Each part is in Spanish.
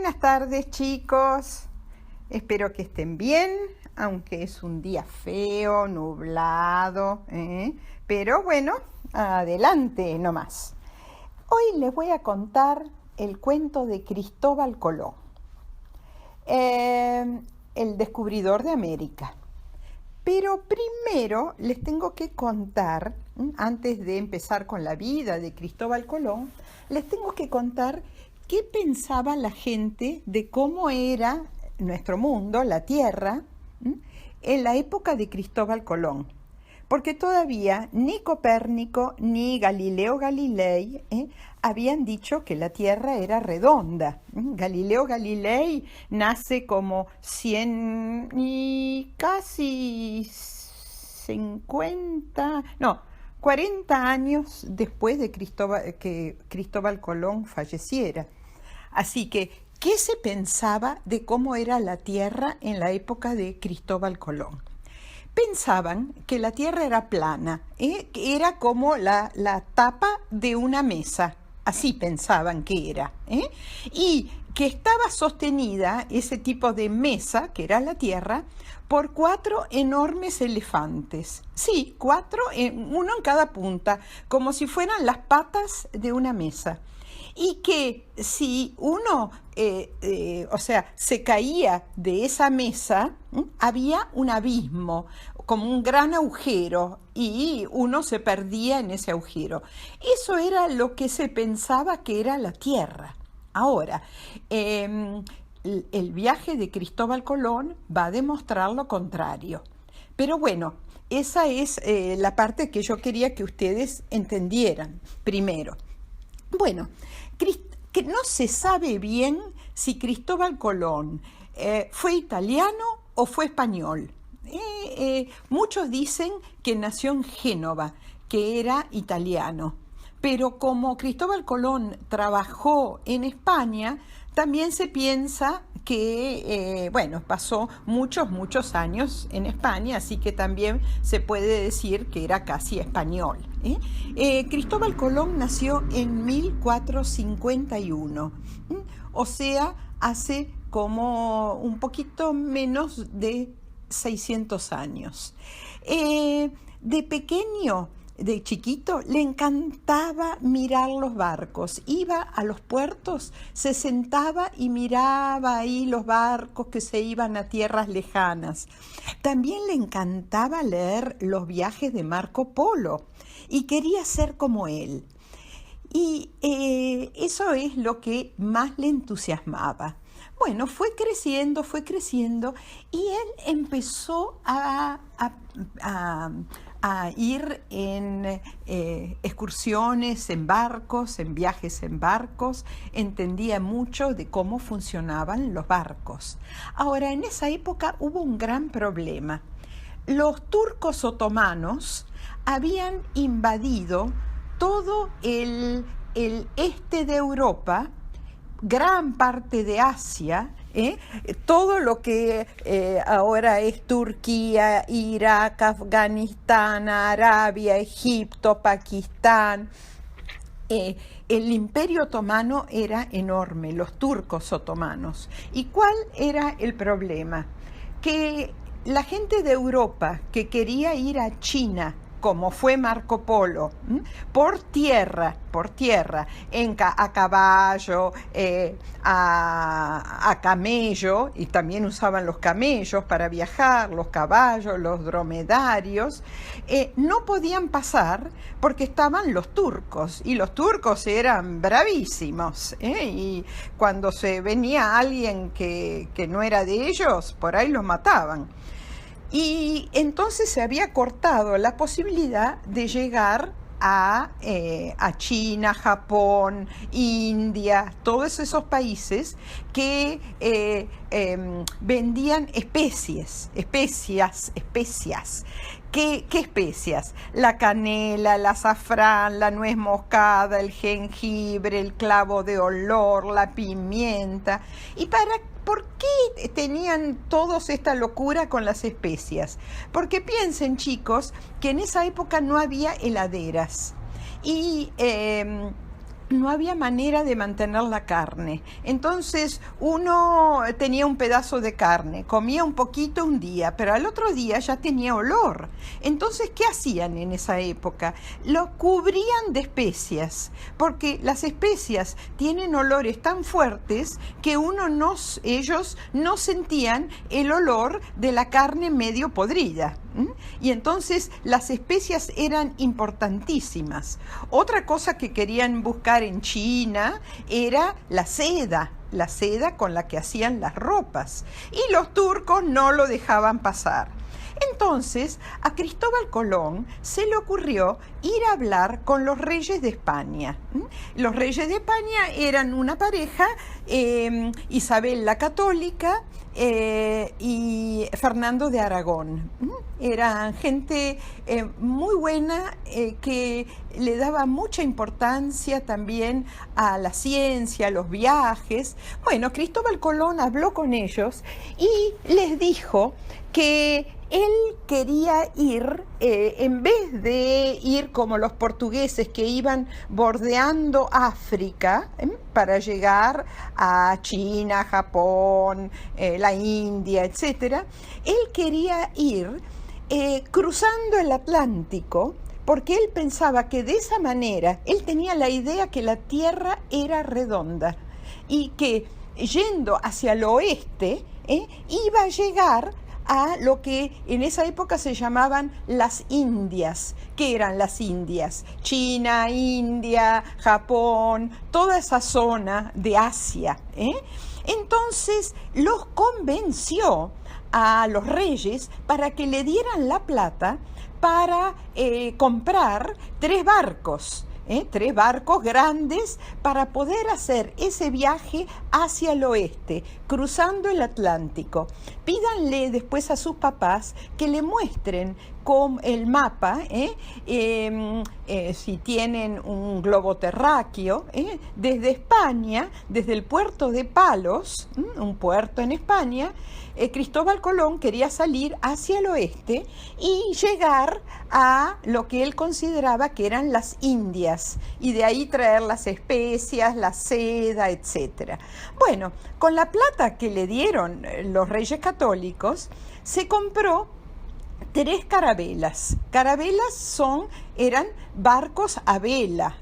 Buenas tardes, chicos. Espero que estén bien, aunque es un día feo, nublado, pero bueno, adelante nomás. Hoy les voy a contar el cuento de Cristóbal Colón, el descubridor de América. Pero primero les tengo que contar, antes de empezar con la vida de Cristóbal Colón, les tengo que contar qué pensaba la gente de cómo era nuestro mundo, la Tierra, en la época de Cristóbal Colón. Porque todavía ni Copérnico ni Galileo Galilei habían dicho que la Tierra era redonda. Galileo Galilei nace como 100 y casi 40 años después de que Cristóbal Colón falleciera. Así que, ¿qué se pensaba de cómo era la Tierra en la época de Cristóbal Colón? Pensaban que la Tierra era plana, que era como la tapa de una mesa, así pensaban que era, y que estaba sostenida, ese tipo de mesa, que era la Tierra, por 4 enormes elefantes. Sí, 4, uno en cada punta, como si fueran las patas de una mesa. Y que si uno, se caía de esa mesa, había un abismo, como un gran agujero, y uno se perdía en ese agujero. Eso era lo que se pensaba que era la Tierra. Ahora, el viaje de Cristóbal Colón va a demostrar lo contrario. Pero bueno, esa es la parte que yo quería que ustedes entendieran primero. Bueno, que no se sabe bien si Cristóbal Colón fue italiano o fue español. Muchos dicen que nació en Génova, que era italiano, pero como Cristóbal Colón trabajó en España, también se piensa que, pasó muchos años en España, así que también se puede decir que era casi español. Cristóbal Colón nació en 1451, o sea, hace como un poquito menos de 600 años. De pequeño, de chiquito, le encantaba mirar los barcos. Iba a los puertos, se sentaba y miraba ahí los barcos que se iban a tierras lejanas. También le encantaba leer los viajes de Marco Polo y quería ser como él. Y eso es lo que más le entusiasmaba. Bueno, fue creciendo y él empezó a ir en excursiones en barcos, en viajes en barcos, entendía mucho de cómo funcionaban los barcos. Ahora, en esa época hubo un gran problema. Los turcos otomanos habían invadido todo el este de Europa, gran parte de Asia, todo lo que ahora es Turquía, Irak, Afganistán, Arabia, Egipto, Pakistán. El imperio otomano era enorme, los turcos otomanos. ¿Y cuál era el problema? Que la gente de Europa que quería ir a China, como fue Marco Polo, por tierra, a caballo, a camello, y también usaban los camellos para viajar, los caballos, los dromedarios, no podían pasar porque estaban los turcos, y los turcos eran bravísimos, y cuando se venía alguien que no era de ellos, por ahí los mataban. Y entonces se había cortado la posibilidad de llegar a China, Japón, India, todos esos países que vendían especias. ¿Qué especias? La canela, el azafrán, la nuez moscada, el jengibre, el clavo de olor, la pimienta. ¿Por qué tenían todos esta locura con las especias? Porque piensen, chicos, que en esa época no había heladeras. Y no había manera de mantener la carne. Entonces uno tenía un pedazo de carne, comía un poquito un día, pero al otro día ya tenía olor. Entonces, ¿qué hacían en esa época? Lo cubrían de especias, porque las especias tienen olores tan fuertes que ellos no sentían el olor de la carne medio podrida. Y entonces las especias eran importantísimas. Otra cosa que querían buscar en China era la seda con la que hacían las ropas, y los turcos no lo dejaban pasar. Entonces a Cristóbal Colón se le ocurrió ir a hablar con los reyes de España. Los reyes de España eran una pareja, Isabel la Católica y Fernando de Aragón. Eran gente muy buena, que le daba mucha importancia también a la ciencia, a los viajes. Bueno, Cristóbal Colón habló con ellos y les dijo que él quería ir, en vez de ir como los portugueses que iban bordeando África para llegar a China, Japón, la India, etc., él quería ir cruzando el Atlántico, porque él pensaba que de esa manera, él tenía la idea que la Tierra era redonda y que yendo hacia el oeste iba a llegar a lo que en esa época se llamaban las Indias. ¿Qué eran las Indias? China, India, Japón, toda esa zona de Asia. Entonces los convenció a los reyes para que le dieran la plata para comprar 3 barcos. 3 barcos grandes para poder hacer ese viaje hacia el oeste, cruzando el Atlántico. Pídanle después a sus papás que le muestren con el mapa, si tienen un globo terráqueo, desde España, desde el puerto de Palos, un puerto en España. Cristóbal Colón quería salir hacia el oeste y llegar a lo que él consideraba que eran las Indias, y de ahí traer las especias, la seda, etc. Bueno, con la plata que le dieron los reyes católicos, se compró 3 carabelas. Carabelas eran barcos a vela,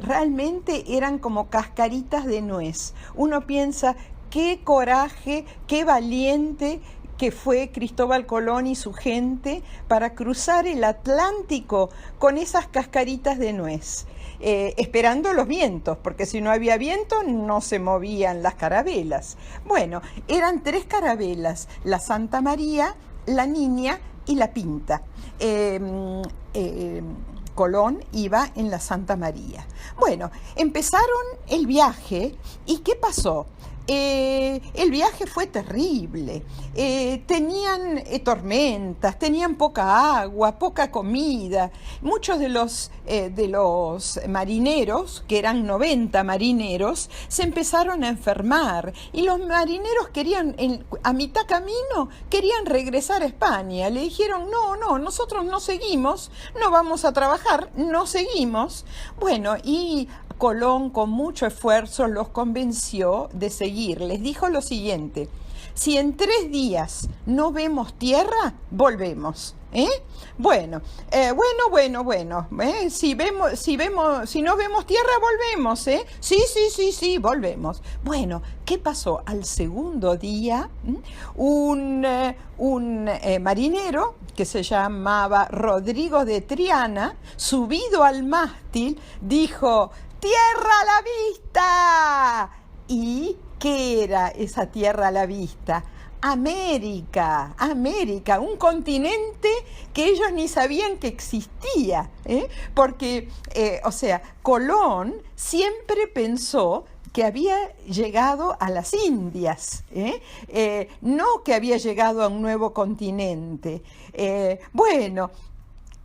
realmente eran como cascaritas de nuez. Uno piensa, qué coraje, qué valiente que fue Cristóbal Colón y su gente para cruzar el Atlántico con esas cascaritas de nuez, esperando los vientos, porque si no había viento no se movían las carabelas. Bueno, eran 3 carabelas: la Santa María, la Niña y la Pinta. Colón iba en la Santa María. Bueno, empezaron el viaje, ¿y qué pasó? El viaje fue terrible. Tenían tormentas, tenían poca agua, poca comida. Muchos de los marineros, que eran 90 marineros, se empezaron a enfermar, y los marineros a mitad camino querían regresar a España. Le dijeron, no, nosotros no seguimos, no vamos a trabajar, no seguimos. Bueno, y Colón con mucho esfuerzo los convenció de seguir. Les dijo lo siguiente: si en 3 días no vemos tierra, volvemos. Bueno, si no vemos tierra, volvemos, Sí, volvemos. Bueno, ¿qué pasó? Al segundo día, un marinero que se llamaba Rodrigo de Triana, subido al mástil, dijo: ¡tierra a la vista! ¿Y qué era esa tierra a la vista? América, un continente que ellos ni sabían que existía, porque, Colón siempre pensó que había llegado a las Indias, no que había llegado a un nuevo continente. Bueno,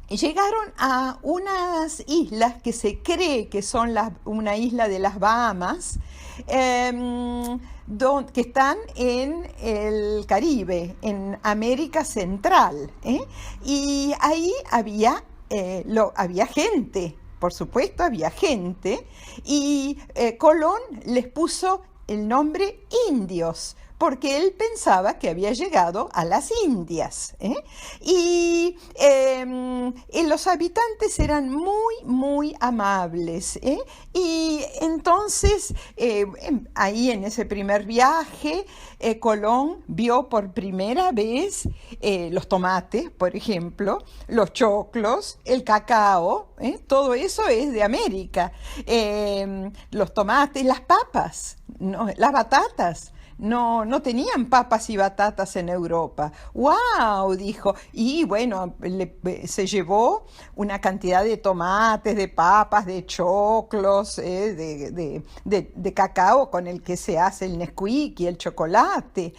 llegaron a unas islas que se cree que son una isla de las Bahamas, que están en el Caribe, en América Central, y ahí había gente, por supuesto, había gente, y Colón les puso el nombre indios, porque él pensaba que había llegado a las Indias, ¿eh? Y los habitantes eran muy, muy amables, ¿eh? Y entonces, ahí en ese primer viaje, Colón vio por primera vez los tomates, por ejemplo, los choclos, el cacao, ¿eh? Todo eso es de América. Los tomates, las papas, ¿no? Las batatas. No tenían papas y batatas en Europa. ¡Wow! Dijo. Y bueno, se llevó una cantidad de tomates, de papas, de choclos, de cacao con el que se hace el Nesquik y el chocolate.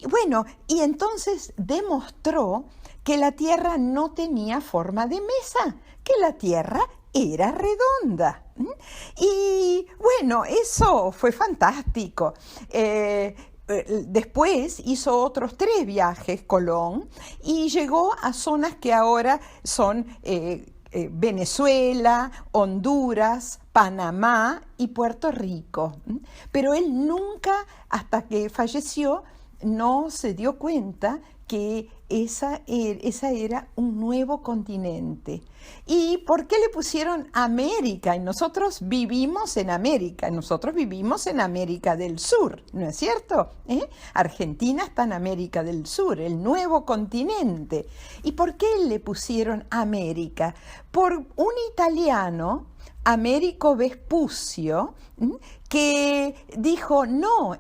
Bueno, y entonces demostró que la Tierra no tenía forma de mesa, que la Tierra era redonda. Y bueno, eso fue fantástico. Después hizo otros 3 viajes, Colón, y llegó a zonas que ahora son Venezuela, Honduras, Panamá y Puerto Rico. Pero él nunca, hasta que falleció, no se dio cuenta que esa era un nuevo continente. ¿Y por qué le pusieron América? Y nosotros vivimos en América, nosotros vivimos en América del Sur, ¿no es cierto? Argentina está en América del Sur, el nuevo continente. ¿Y por qué le pusieron América? Por un italiano, Americo Vespucio, que dijo, no,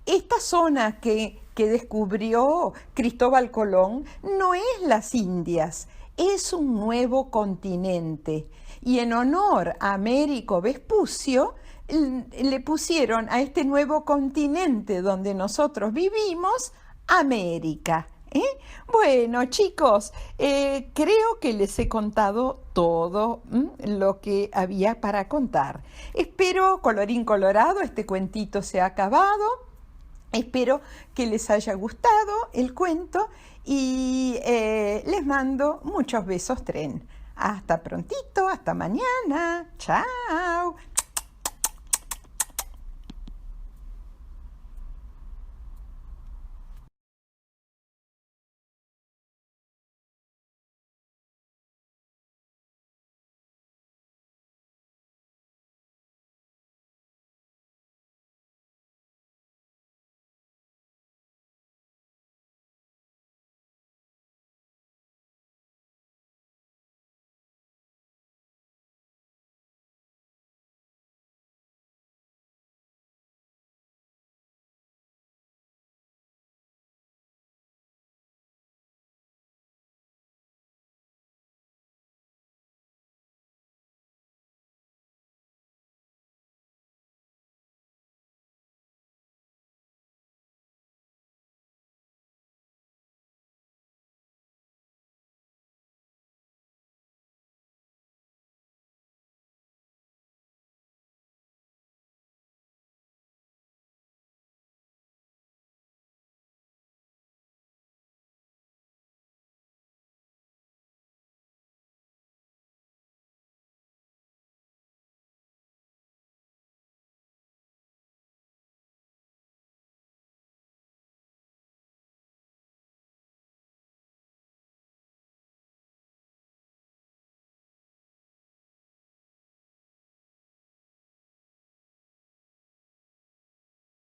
esta zona que descubrió Cristóbal Colón no es las Indias, es un nuevo continente. Y en honor a Americo Vespucio, le pusieron a este nuevo continente donde nosotros vivimos, América. Bueno, chicos, creo que les he contado todo lo que había para contar. Espero, colorín colorado, este cuentito se ha acabado. Espero que les haya gustado el cuento y les mando muchos besos tren. Hasta prontito, hasta mañana. Chao.